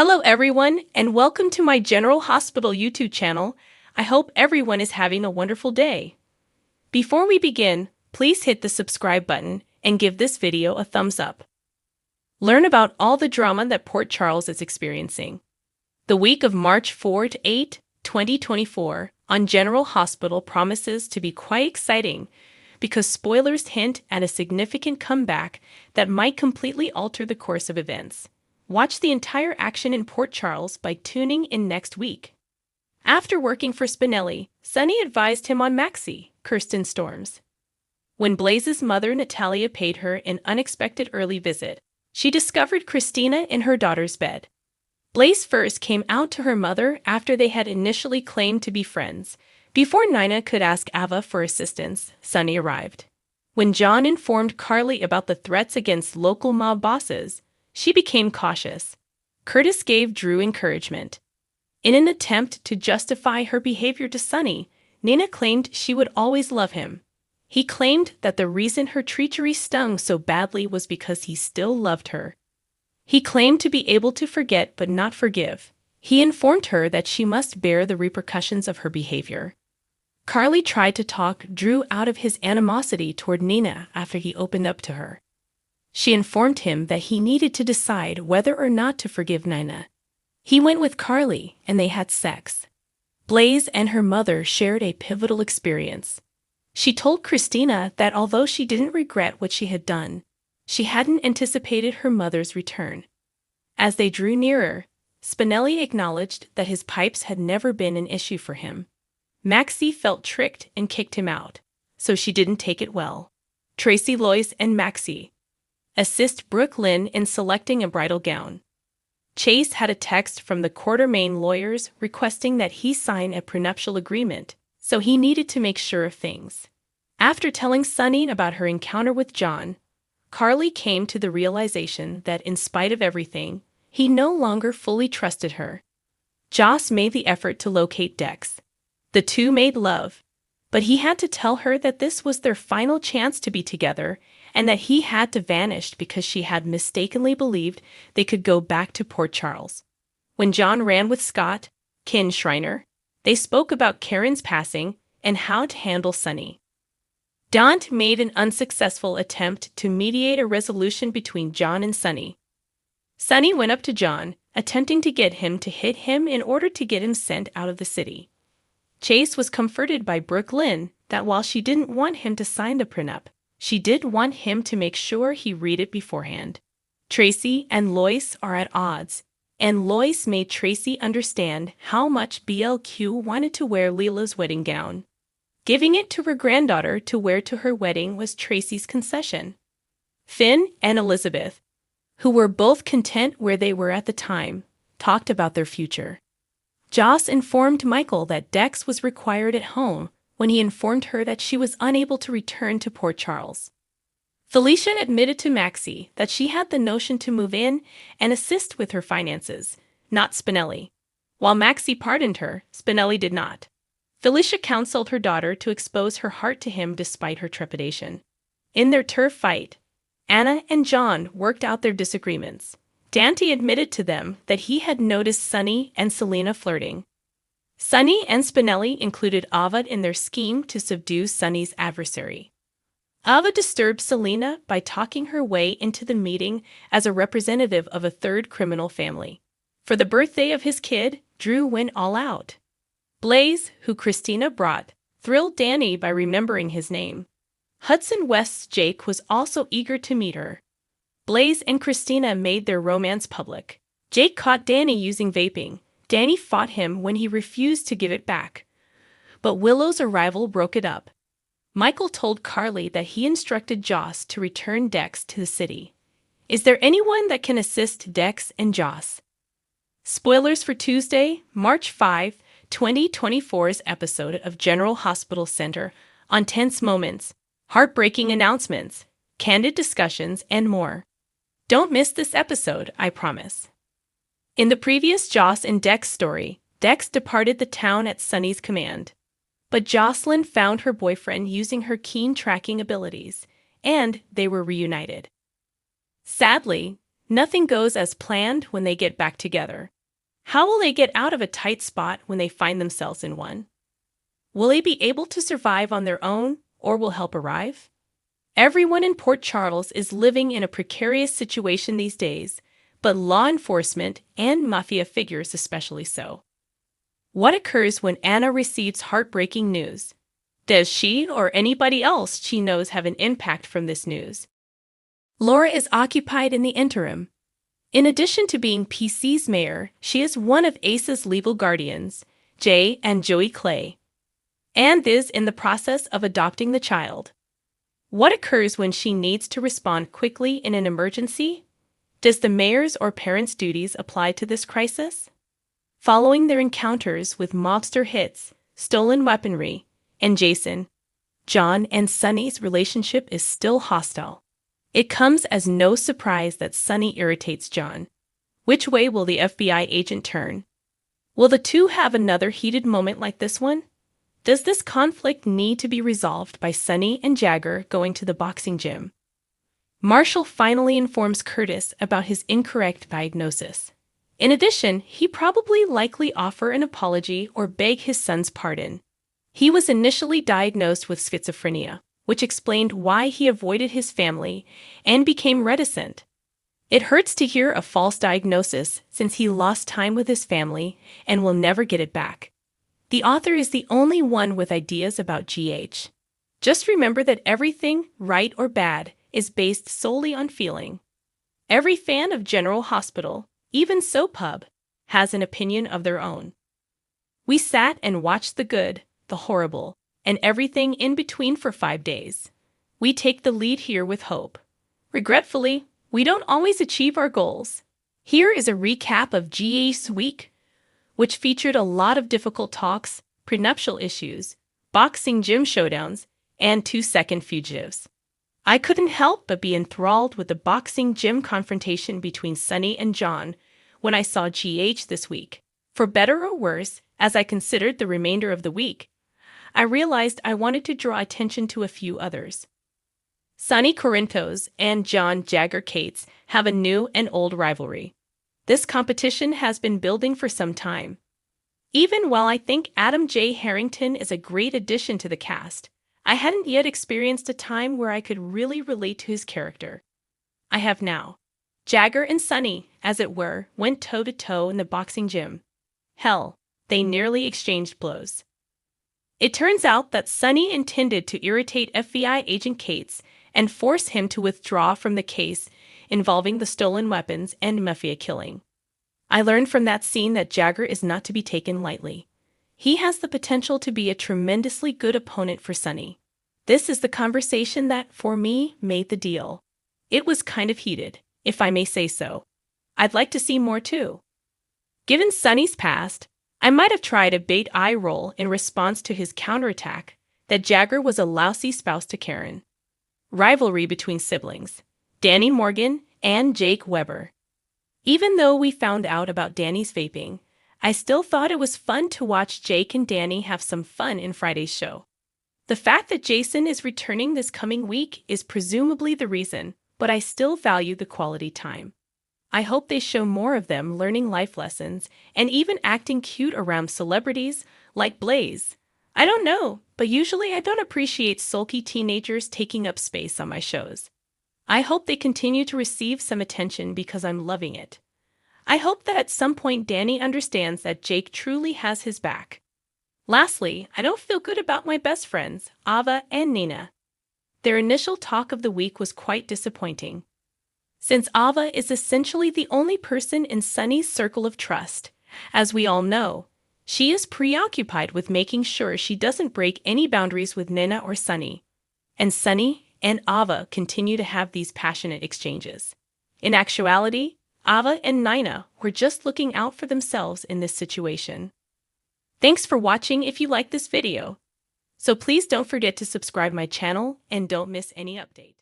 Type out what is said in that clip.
Hello everyone, and welcome to my General Hospital YouTube channel. I hope everyone is having a wonderful day. Before we begin, please hit the subscribe button and give this video a thumbs up. Learn about all the drama that Port Charles is experiencing. The week of March 4 to 8, 2024 on General Hospital promises to be quite exciting because spoilers hint at a significant comeback that might completely alter the course of events. Watch the entire action in Port Charles by tuning in next week. After working for Spinelli, Sonny advised him on Maxie, Kirsten Storms. When Blaze's mother Natalia paid her an unexpected early visit, she discovered Christina in her daughter's bed. Blaze first came out to her mother after they had initially claimed to be friends. Before Nina could ask Ava for assistance, Sonny arrived. When John informed Carly about the threats against local mob bosses, she became cautious. Curtis gave Drew encouragement. In an attempt to justify her behavior to Sonny, Nina claimed she would always love him. He claimed that the reason her treachery stung so badly was because he still loved her. He claimed to be able to forget but not forgive. He informed her that she must bear the repercussions of her behavior. Carly tried to talk Drew out of his animosity toward Nina after he opened up to her. She informed him that he needed to decide whether or not to forgive Nina. He went with Carly, and they had sex. Blaze and her mother shared a pivotal experience. She told Christina that although she didn't regret what she had done, she hadn't anticipated her mother's return. As they drew nearer, Spinelli acknowledged that his pipes had never been an issue for him. Maxie felt tricked and kicked him out, so she didn't take it well. Tracy, Lois, and Maxie assist Brooke Lynn in selecting a bridal gown. Chase had a text from the Quartermain lawyers requesting that he sign a prenuptial agreement, so he needed to make sure of things. After telling Sonny about her encounter with John, Carly came to the realization that in spite of everything, he no longer fully trusted her. Joss made the effort to locate Dex. The two made love, but he had to tell her that this was their final chance to be together and that he had to vanish because she had mistakenly believed they could go back to Port Charles. When John ran with Scott, Kin Schreiner, they spoke about Karen's passing and how to handle Sonny. Dante made an unsuccessful attempt to mediate a resolution between John and Sonny. Sonny went up to John, attempting to get him to hit him in order to get him sent out of the city. Chase was comforted by Brooke Lynn that while she didn't want him to sign the prenup, she did want him to make sure he read it beforehand. Tracy and Lois are at odds, and Lois made Tracy understand how much BLQ wanted to wear Leela's wedding gown. Giving it to her granddaughter to wear to her wedding was Tracy's concession. Finn and Elizabeth, who were both content where they were at the time, talked about their future. Joss informed Michael that Dex was required at home when he informed her that she was unable to return to Port Charles. Felicia admitted to Maxie that she had the notion to move in and assist with her finances, not Spinelli. While Maxie pardoned her, Spinelli did not. Felicia counseled her daughter to expose her heart to him despite her trepidation. In their turf fight, Anna and John worked out their disagreements. Dante admitted to them that he had noticed Sonny and Selena flirting. Sonny and Spinelli included Ava in their scheme to subdue Sonny's adversary. Ava disturbed Selena by talking her way into the meeting as a representative of a third criminal family. For the birthday of his kid, Drew went all out. Blaze, who Christina brought, thrilled Danny by remembering his name. Hudson West's Jake was also eager to meet her. Blaze and Christina made their romance public. Jake caught Danny using vaping. Danny fought him when he refused to give it back. But Willow's arrival broke it up. Michael told Carly that he instructed Joss to return Dex to the city. Is there anyone that can assist Dex and Joss? Spoilers for Tuesday, March 5, 2024's episode of General Hospital Center on tense moments, heartbreaking announcements, candid discussions, and more. Don't miss this episode, I promise. In the previous Joss and Dex story, Dex departed the town at Sonny's command. But Jocelyn found her boyfriend using her keen tracking abilities, and they were reunited. Sadly, Nothing goes as planned when they get back together. How will they get out of a tight spot when they find themselves in one? Will they be able to survive on their own, or will help arrive? Everyone in Port Charles is living in a precarious situation these days, but law enforcement and mafia figures especially so. What occurs when Anna receives heartbreaking news? Does she or anybody else she knows have an impact from this news? Laura is occupied in the interim. In addition to being PC's mayor, she is one of Ace's legal guardians, Jay and Joey Clay, and is in the process of adopting the child. What occurs when she needs to respond quickly in an emergency? Does the mayor's or parents' duties apply to this crisis? Following their encounters with mobster hits, stolen weaponry, and Jason, John and Sonny's relationship is still hostile. It comes as no surprise that Sonny irritates John. Which way will the FBI agent turn? Will the two have another heated moment like this one? Does this conflict need to be resolved by Sonny and Jagger going to the boxing gym? Marshall finally informs Curtis about his incorrect diagnosis. In addition, he probably likely offer an apology or beg his son's pardon. He was initially diagnosed with schizophrenia, which explained why he avoided his family and became reticent. It hurts to hear a false diagnosis since he lost time with his family and will never get it back. The author is the only one with ideas about GH. Just remember that everything, right or bad, is based solely on feeling. Every fan of General Hospital, even Soap Pub, has an opinion of their own. We sat and watched the good, the horrible, and everything in between for 5 days. We take the lead here with hope. Regretfully, we don't always achieve our goals. Here is a recap of GH's week, which featured a lot of difficult talks, prenuptial issues, boxing gym showdowns, and 2-second fugitives. I couldn't help but be enthralled with the boxing gym confrontation between Sonny and John when I saw GH this week. For better or worse, as I considered the remainder of the week, I realized I wanted to draw attention to a few others. Sonny Corinthos and John Jagger Cates have a new and old rivalry. This competition has been building for some time. Even while I think Adam J. Harrington is a great addition to the cast, I hadn't yet experienced a time where I could really relate to his character. I have now. Jagger and Sonny, as it were, went toe-to-toe in the boxing gym. Hell, they nearly exchanged blows. It turns out that Sonny intended to irritate FBI agent Cates and force him to withdraw from the case involving the stolen weapons and mafia killing. I learned from that scene that Jagger is not to be taken lightly. He has the potential to be a tremendously good opponent for Sonny. This is the conversation that, for me, made the deal. It was kind of heated, if I may say so. I'd like to see more too. Given Sonny's past, I might have tried a bait eye roll in response to his counterattack that Jagger was a lousy spouse to Karen. Rivalry between siblings, Danny Morgan and Jake Weber. Even though we found out about Danny's vaping, I still thought it was fun to watch Jake and Danny have some fun in Friday's show. The fact that Jason is returning this coming week is presumably the reason, but I still value the quality time. I hope they show more of them learning life lessons and even acting cute around celebrities like Blaze. I don't know, but usually I don't appreciate sulky teenagers taking up space on my shows. I hope they continue to receive some attention because I'm loving it. I hope that at some point Danny understands that Jake truly has his back. Lastly, I don't feel good about my best friends, Ava and Nina. Their initial talk of the week was quite disappointing. Since Ava is essentially the only person in Sonny's circle of trust, as we all know, she is preoccupied with making sure she doesn't break any boundaries with Nina or Sonny. And Sonny and Ava continue to have these passionate exchanges. In actuality, Ava and Nina were just looking out for themselves in this situation. Thanks for watching if you like this video. So please don't forget to subscribe my channel and don't miss any update.